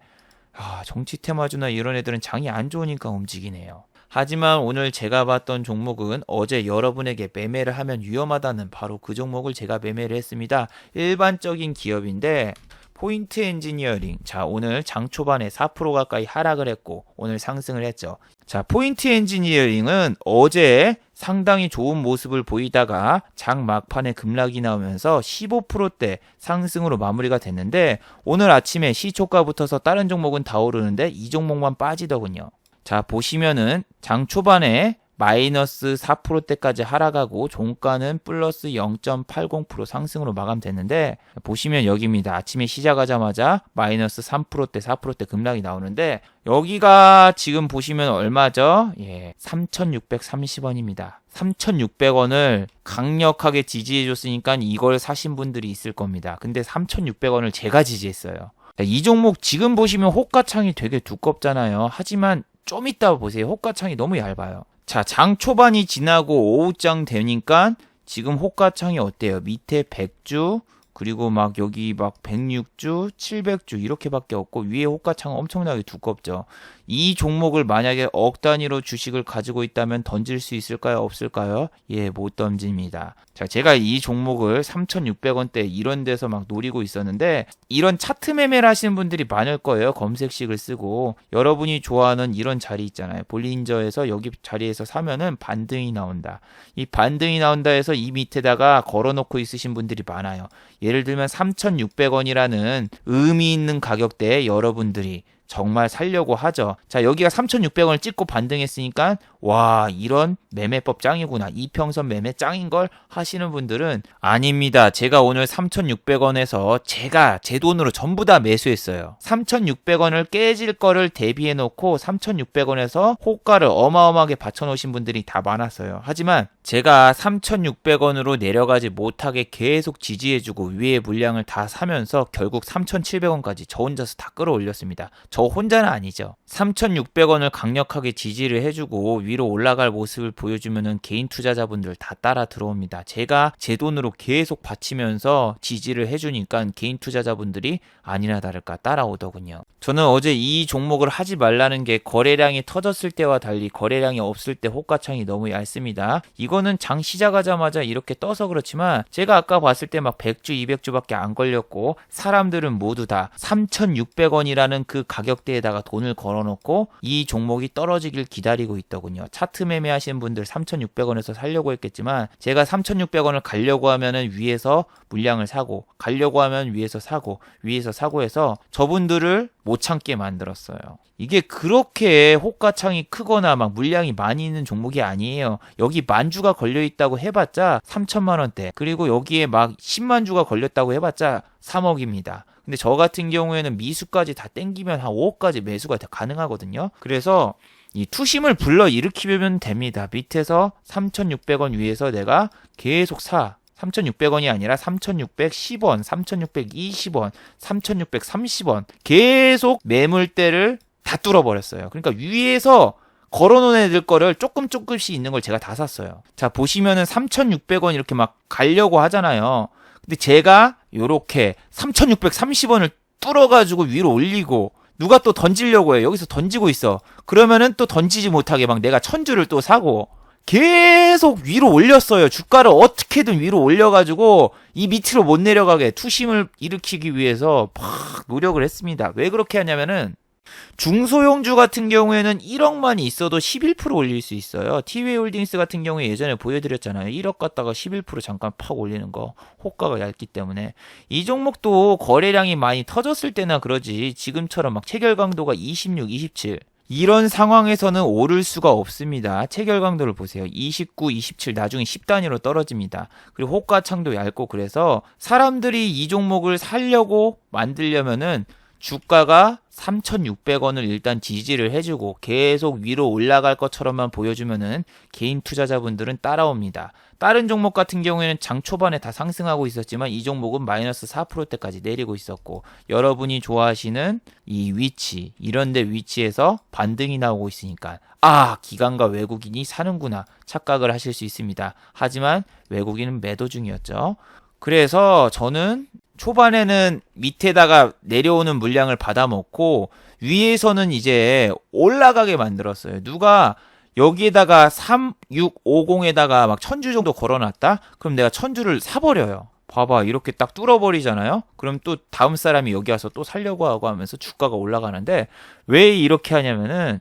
정치 테마주나 이런 애들은 장이 안 좋으니까 움직이네요. 하지만 오늘 제가 봤던 종목은 어제 여러분에게 매매를 하면 위험하다는 바로 그 종목을 제가 매매를 했습니다. 일반적인 기업인데 포인트 엔지니어링. 자, 오늘 장 초반에 4% 가까이 하락을 했고 오늘 상승을 했죠. 자, 포인트 엔지니어링은 어제 상당히 좋은 모습을 보이다가 장 막판에 급락이 나오면서 15%대 상승으로 마무리가 됐는데 오늘 아침에 시초가부터서 다른 종목은 다 오르는데 이 종목만 빠지더군요. 자, 보시면은 장 초반에 마이너스 4%대까지 하락하고 종가는 플러스 0.80% 상승으로 마감됐는데 보시면 여기입니다. 아침에 시작하자마자 마이너스 3%대 4%대 급락이 나오는데 여기가 지금 보시면 얼마죠? 3,630원입니다. 3,600원을 강력하게 지지해줬으니까 이걸 사신 분들이 있을 겁니다. 근데 3,600원을 제가 지지했어요. 이 종목 지금 보시면 호가창이 되게 두껍잖아요. 하지만 좀 이따 보세요. 호가창이 너무 얇아요. 자, 장 초반이 지나고 오후장 되니까 지금 호가창이 어때요? 밑에 100주, 그리고 막 여기 막 106주, 700주 이렇게밖에 없고 위에 호가창은 엄청나게 두껍죠. 이 종목을 만약에 억 단위로 주식을 가지고 있다면 던질 수 있을까요? 없을까요? 못 던집니다. 자, 제가 이 종목을 3,600원대 이런 데서 막 노리고 있었는데 이런 차트 매매를 하시는 분들이 많을 거예요. 검색식을 쓰고 여러분이 좋아하는 이런 자리 있잖아요. 볼린저에서 여기 자리에서 사면은 반등이 나온다. 이 반등이 나온다 해서 이 밑에다가 걸어놓고 있으신 분들이 많아요. 예를 들면 3,600원이라는 의미 있는 가격대에 여러분들이 정말 살려고 하죠. 자, 여기가 3,600원을 찍고 반등했으니까 와, 이런 매매법 짱이구나. 이평선 매매 짱인걸 하시는 분들은 아닙니다. 제가 오늘 3,600원에서 제가 제 돈으로 전부 다 매수했어요. 3,600원을 깨질 거를 대비해 놓고 3,600원에서 호가를 어마어마하게 받쳐놓으신 분들이 다 많았어요. 하지만 제가 3,600원으로 내려가지 못하게 계속 지지해주고 위에 물량을 다 사면서 결국 3,700원까지 저 혼자서 다 끌어올렸습니다. 저 혼자는 아니죠. 3,600원을 강력하게 지지를 해주고 위로 올라갈 모습을 보여주면은 개인 투자자분들 다 따라 들어옵니다. 제가 제 돈으로 계속 받치면서 지지를 해주니까 개인 투자자분들이 아니나 다를까 따라오더군요. 저는 어제 이 종목을 하지 말라는 게 거래량이 터졌을 때와 달리 거래량이 없을 때 호가창이 너무 얇습니다. 이거는 장 시작하자마자 이렇게 떠서 그렇지만 제가 아까 봤을 때 막 100주, 200주밖에 안 걸렸고 사람들은 모두 다 3,600원이라는 그 가격대에다가 돈을 걸어놓고 이 종목이 떨어지길 기다리고 있더군요. 차트 매매하시는 분들 3,600원에서 살려고 했겠지만 제가 3,600원을 가려고 하면은 위에서 물량을 사고 가려고 하면 위에서 사고 위에서 사고 해서 저분들을 못 참게 만들었어요. 이게 그렇게 호가창이 크거나 막 물량이 많이 있는 종목이 아니에요. 여기 만주가 걸려있다고 해봤자 3천만 원대, 그리고 여기에 막 10만 주가 걸렸다고 해봤자 3억입니다. 근데 저 같은 경우에는 미수까지 다 땡기면 한 5억까지 매수가 가능하거든요. 그래서 이 투심을 불러 일으키면 됩니다. 밑에서 3,600원 위에서 내가 계속 사. 3,600원이 아니라 3,610원, 3,620원, 3,630원 계속 매물대를 다 뚫어버렸어요. 그러니까 위에서 걸어놓은 애들 거를 조금씩 있는 걸 제가 다 샀어요. 자, 보시면은 3,600원 이렇게 막 가려고 하잖아요. 근데 제가 요렇게 3,630원을 뚫어가지고 위로 올리고 누가 또 던지려고 해요. 여기서 던지고 있어. 그러면은 또 던지지 못하게 막 내가 1,000주를 또 사고 계속 위로 올렸어요. 주가를 어떻게든 위로 올려가지고 이 밑으로 못 내려가게 투심을 일으키기 위해서 막 노력을 했습니다. 왜 그렇게 하냐면은 중소형주 같은 경우에는 1억만 있어도 11% 올릴 수 있어요. 티웨이홀딩스 같은 경우에 예전에 보여드렸잖아요. 1억 갖다가 11% 잠깐 팍 올리는 거. 호가가 얇기 때문에. 이 종목도 거래량이 많이 터졌을 때나 그러지 지금처럼 막 체결 강도가 26, 27 이런 상황에서는 오를 수가 없습니다. 체결 강도를 보세요. 29, 27 나중에 10단위로 떨어집니다. 그리고 호가창도 얇고 그래서 사람들이 이 종목을 살려고 만들려면은 주가가 3,600원을 일단 지지를 해주고 계속 위로 올라갈 것처럼만 보여주면은 개인 투자자분들은 따라옵니다. 다른 종목 같은 경우에는 장 초반에 다 상승하고 있었지만 이 종목은 마이너스 4%대까지 내리고 있었고 여러분이 좋아하시는 이 위치 이런데 위치에서 반등이 나오고 있으니까 기관과 외국인이 사는구나 착각을 하실 수 있습니다. 하지만 외국인은 매도 중이었죠. 그래서 저는 초반에는 밑에다가 내려오는 물량을 받아먹고 위에서는 이제 올라가게 만들었어요. 누가 여기에다가 3650에다가 막 1000주 정도 걸어놨다? 그럼 내가 1000주를 사버려요. 봐봐 이렇게 딱 뚫어버리잖아요. 그럼 또 다음 사람이 여기 와서 또 살려고 하고 하면서 주가가 올라가는데 왜 이렇게 하냐면은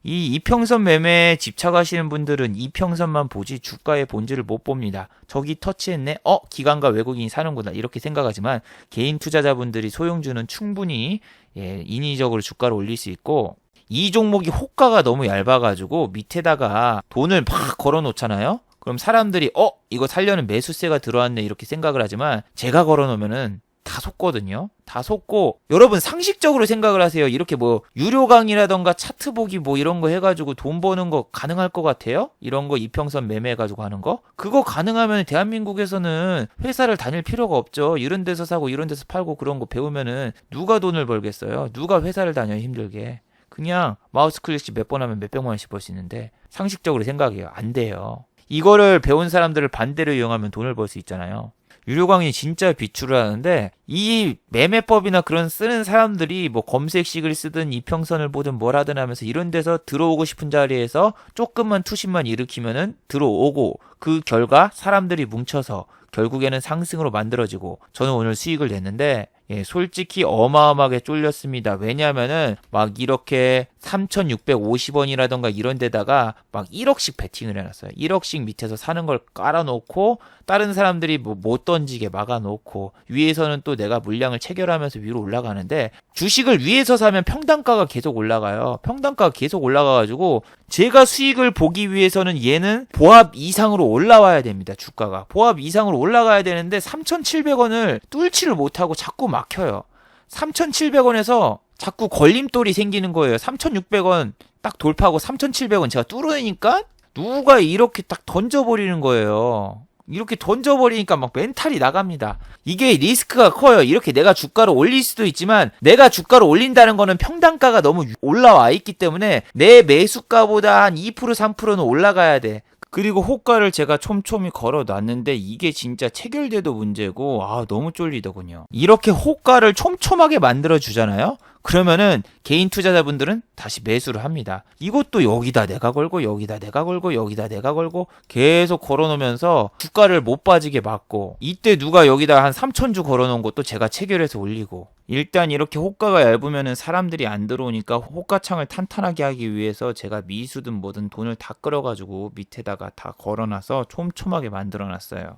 이 이평선 매매에 집착하시는 분들은 이평선만 보지 주가의 본질을 못 봅니다. 저기 터치했네? 기관과 외국인이 사는구나. 이렇게 생각하지만 개인 투자자분들이 소형주는 충분히 인위적으로 주가를 올릴 수 있고 이 종목이 호가가 너무 얇아가지고 밑에다가 돈을 막 걸어 놓잖아요? 그럼 사람들이 이거 살려는 매수세가 들어왔네 이렇게 생각을 하지만 제가 걸어 놓으면은 다 속거든요. 다 속고 여러분 상식적으로 생각을 하세요. 이렇게 뭐 유료 강의라던가 차트 보기 뭐 이런 거 해가지고 돈 버는 거 가능할 것 같아요? 이런 거 이평선 매매해가지고 하는 거? 그거 가능하면 대한민국에서는 회사를 다닐 필요가 없죠. 이런 데서 사고 이런 데서 팔고 그런 거 배우면은 누가 돈을 벌겠어요? 누가 회사를 다녀요 힘들게. 그냥 마우스 클릭씩 몇 번 하면 몇백만 원씩 벌 수 있는데 상식적으로 생각해요. 안 돼요. 이거를 배운 사람들을 반대로 이용하면 돈을 벌 수 있잖아요. 유료 강의 진짜 비추를 하는데 이 매매법이나 그런 쓰는 사람들이 뭐 검색식을 쓰든 이평선을 보든 뭘 하든 하면서 이런 데서 들어오고 싶은 자리에서 조금만 투심만 일으키면은 들어오고 그 결과 사람들이 뭉쳐서 결국에는 상승으로 만들어지고 저는 오늘 수익을 냈는데 솔직히 어마어마하게 쫄렸습니다. 왜냐하면은 막 이렇게 3,650원이라던가 이런 데다가 막 1억씩 베팅을 해놨어요. 1억씩 밑에서 사는 걸 깔아놓고 다른 사람들이 뭐 못 던지게 막아놓고 위에서는 또 내가 물량을 체결하면서 위로 올라가는데 주식을 위에서 사면 평단가가 계속 올라가요. 평단가가 계속 올라가가지고 제가 수익을 보기 위해서는 얘는 보합 이상으로 올라와야 됩니다. 주가가. 보합 이상으로 올라가야 되는데 3,700원을 뚫지를 못하고 자꾸 막혀요. 3,700원에서 자꾸 걸림돌이 생기는 거예요. 3,600원 딱 돌파하고 3,700원 제가 뚫으니까 누가 이렇게 딱 던져버리는 거예요. 이렇게 던져버리니까 막 멘탈이 나갑니다. 이게 리스크가 커요. 이렇게 내가 주가를 올릴 수도 있지만 내가 주가를 올린다는 거는 평단가가 너무 올라와 있기 때문에 내 매수가보다 한 2% 3%는 올라가야 돼. 그리고 호가를 제가 촘촘히 걸어놨는데 이게 진짜 체결돼도 문제고 너무 쫄리더군요. 이렇게 호가를 촘촘하게 만들어주잖아요. 그러면은 개인 투자자분들은 다시 매수를 합니다. 이것도 여기다 내가 걸고 여기다 내가 걸고 여기다 내가 걸고 계속 걸어놓으면서 주가를 못 빠지게 막고 이때 누가 여기다 한 3,000주 걸어놓은 것도 제가 체결해서 올리고 일단 이렇게 호가가 얇으면은 사람들이 안 들어오니까 호가창을 탄탄하게 하기 위해서 제가 미수든 뭐든 돈을 다 끌어가지고 밑에다가 다 걸어놔서 촘촘하게 만들어놨어요.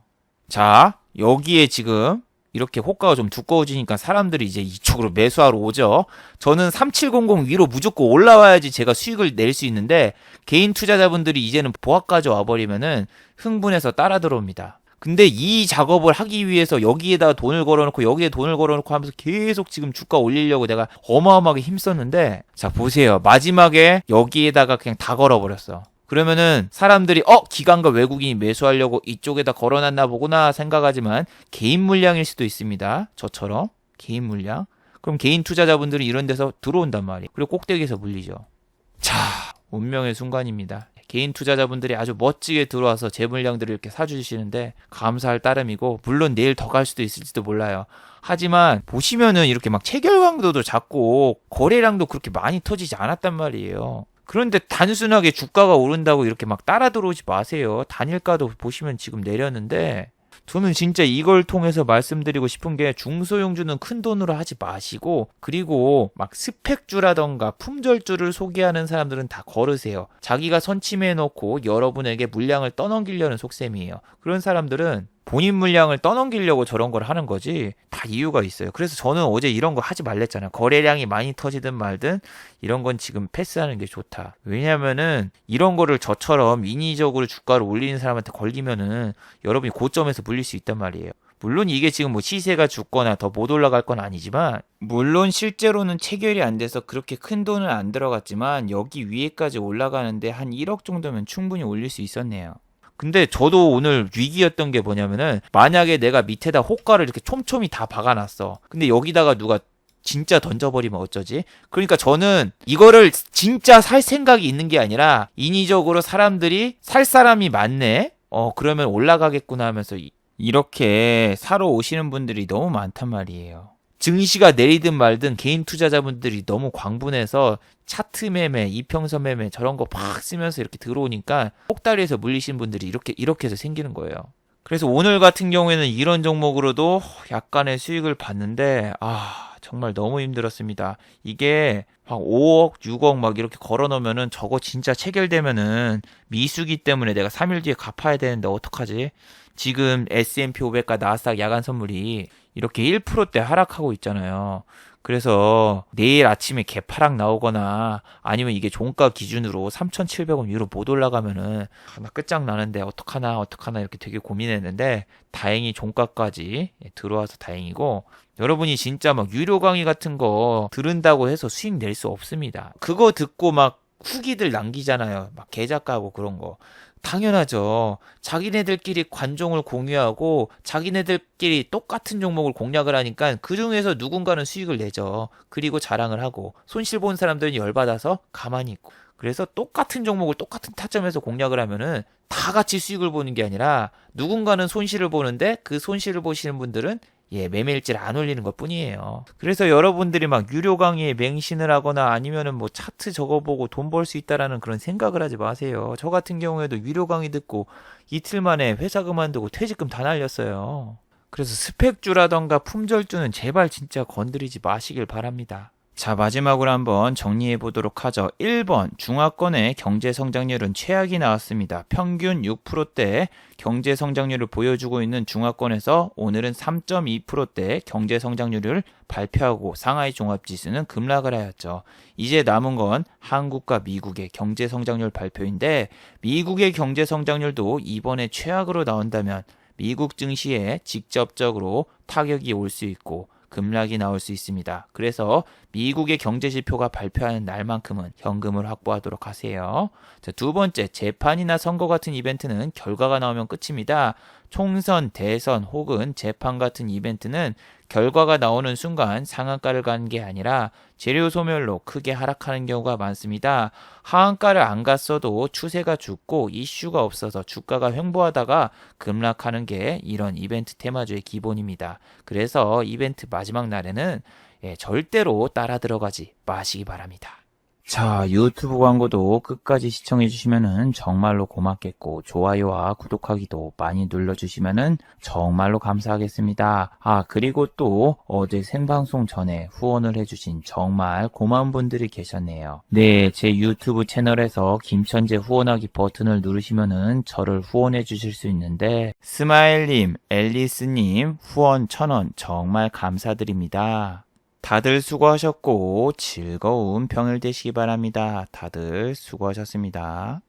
자, 여기에 지금 이렇게 호가가 좀 두꺼워지니까 사람들이 이제 이쪽으로 매수하러 오죠. 저는 3700 위로 무조건 올라와야지 제가 수익을 낼 수 있는데 개인 투자자분들이 이제는 보합까지 와버리면은 흥분해서 따라 들어옵니다. 근데 이 작업을 하기 위해서 여기에다 돈을 걸어놓고 여기에 돈을 걸어놓고 하면서 계속 지금 주가 올리려고 내가 어마어마하게 힘썼는데 자 보세요. 마지막에 여기에다가 그냥 다 걸어버렸어. 그러면은 사람들이 기관과 외국인이 매수하려고 이쪽에다 걸어놨나 보구나 생각하지만 개인 물량일 수도 있습니다. 저처럼 개인 물량. 그럼 개인 투자자분들이 이런 데서 들어온단 말이에요. 그리고 꼭대기에서 물리죠. 자, 운명의 순간입니다. 개인 투자자분들이 아주 멋지게 들어와서 제 물량들을 이렇게 사주시는데 감사할 따름이고 물론 내일 더 갈 수도 있을지도 몰라요. 하지만 보시면은 이렇게 막 체결 강도도 작고 거래량도 그렇게 많이 터지지 않았단 말이에요. 그런데 단순하게 주가가 오른다고 이렇게 막 따라 들어오지 마세요. 단일가도 보시면 지금 내렸는데, 저는 진짜 이걸 통해서 말씀드리고 싶은 게 중소형주는 큰 돈으로 하지 마시고, 그리고 막 스펙주라던가 품절주를 소개하는 사람들은 다 걸으세요. 자기가 선침해 놓고 여러분에게 물량을 떠넘기려는 속셈이에요. 그런 사람들은 본인 물량을 떠넘기려고 저런 걸 하는 거지, 다 이유가 있어요. 그래서 저는 어제 이런 거 하지 말랬잖아요. 거래량이 많이 터지든 말든 이런 건 지금 패스하는 게 좋다. 왜냐면은 이런 거를 저처럼 인위적으로 주가를 올리는 사람한테 걸리면은 여러분이 고점에서 물릴 수 있단 말이에요. 물론 이게 지금 뭐 시세가 죽거나 더 못 올라갈 건 아니지만, 물론 실제로는 체결이 안 돼서 그렇게 큰 돈은 안 들어갔지만 여기 위에까지 올라가는데 한 1억 정도면 충분히 올릴 수 있었네요. 근데 저도 오늘 위기였던 게 뭐냐면은, 만약에 내가 밑에다 호가를 이렇게 촘촘히 다 박아놨어. 근데 여기다가 누가 진짜 던져버리면 어쩌지? 그러니까 저는 이거를 진짜 살 생각이 있는 게 아니라 인위적으로 사람들이 살 사람이 많네? 그러면 올라가겠구나 하면서 이렇게 사러 오시는 분들이 너무 많단 말이에요. 증시가 내리든 말든 개인 투자자분들이 너무 광분해서 차트 매매, 이평선 매매 저런 거 팍 쓰면서 이렇게 들어오니까 꼭다리에서 물리신 분들이 이렇게 해서 생기는 거예요. 그래서 오늘 같은 경우에는 이런 종목으로도 약간의 수익을 봤는데, 정말 너무 힘들었습니다. 이게 막 5억, 6억 막 이렇게 걸어 놓으면은 저거 진짜 체결되면은 미수기 때문에 내가 3일 뒤에 갚아야 되는데 어떡하지? 지금 S&P 500과 나스닥 야간 선물이 이렇게 1%대 하락하고 있잖아요. 그래서 내일 아침에 개파락 나오거나 아니면 이게 종가 기준으로 3,700원 위로 못 올라가면은 나 끝장나는데 어떡하나 이렇게 되게 고민했는데, 다행히 종가까지 들어와서 다행이고, 여러분이 진짜 막 유료 강의 같은 거 들은다고 해서 수익 낼 수 없습니다. 그거 듣고 막 후기들 남기잖아요. 막 개작가하고 그런 거. 당연하죠. 자기네들끼리 관종을 공유하고 자기네들끼리 똑같은 종목을 공략을 하니까 그 중에서 누군가는 수익을 내죠. 그리고 자랑을 하고, 손실 본 사람들은 열받아서 가만히 있고. 그래서 똑같은 종목을 똑같은 타점에서 공략을 하면은 다 같이 수익을 보는 게 아니라 누군가는 손실을 보는데 그 손실을 보시는 분들은 매매일지를 안 올리는 것 뿐이에요. 그래서 여러분들이 막 유료 강의에 맹신을 하거나 아니면은 뭐 차트 적어보고 돈 벌 수 있다라는 그런 생각을 하지 마세요. 저 같은 경우에도 유료 강의 듣고 이틀 만에 회사 그만두고 퇴직금 다 날렸어요. 그래서 스펙주라던가 품절주는 제발 진짜 건드리지 마시길 바랍니다. 자, 마지막으로 한번 정리해 보도록 하죠. 1번, 중화권의 경제 성장률은 최악이 나왔습니다. 평균 6%대 경제 성장률을 보여주고 있는 중화권에서 오늘은 3.2%대 경제 성장률을 발표하고 상하이 종합지수는 급락을 하였죠. 이제 남은 건 한국과 미국의 경제 성장률 발표인데, 미국의 경제 성장률도 이번에 최악으로 나온다면 미국 증시에 직접적으로 타격이 올 수 있고 급락이 나올 수 있습니다. 그래서 미국의 경제지표가 발표하는 날만큼은 현금을 확보하도록 하세요. 자, 두 번째, 재판이나 선거 같은 이벤트는 결과가 나오면 끝입니다. 총선, 대선 혹은 재판 같은 이벤트는 결과가 나오는 순간 상한가를 가는 게 아니라 재료 소멸로 크게 하락하는 경우가 많습니다. 하한가를 안 갔어도 추세가 죽고 이슈가 없어서 주가가 횡보하다가 급락하는 게 이런 이벤트 테마주의 기본입니다. 그래서 이벤트 마지막 날에는 절대로 따라 들어가지 마시기 바랍니다. 자, 유튜브 광고도 끝까지 시청해주시면은 정말로 고맙겠고, 좋아요와 구독하기도 많이 눌러주시면은 정말로 감사하겠습니다. 그리고 또 어제 생방송 전에 후원을 해주신 정말 고마운 분들이 계셨네요. 네, 제 유튜브 채널에서 김천재 후원하기 버튼을 누르시면은 저를 후원해 주실 수 있는데, 스마일님, 앨리스님 후원 1,000원 정말 감사드립니다. 다들 수고하셨고 즐거운 평일 되시기 바랍니다. 다들 수고하셨습니다.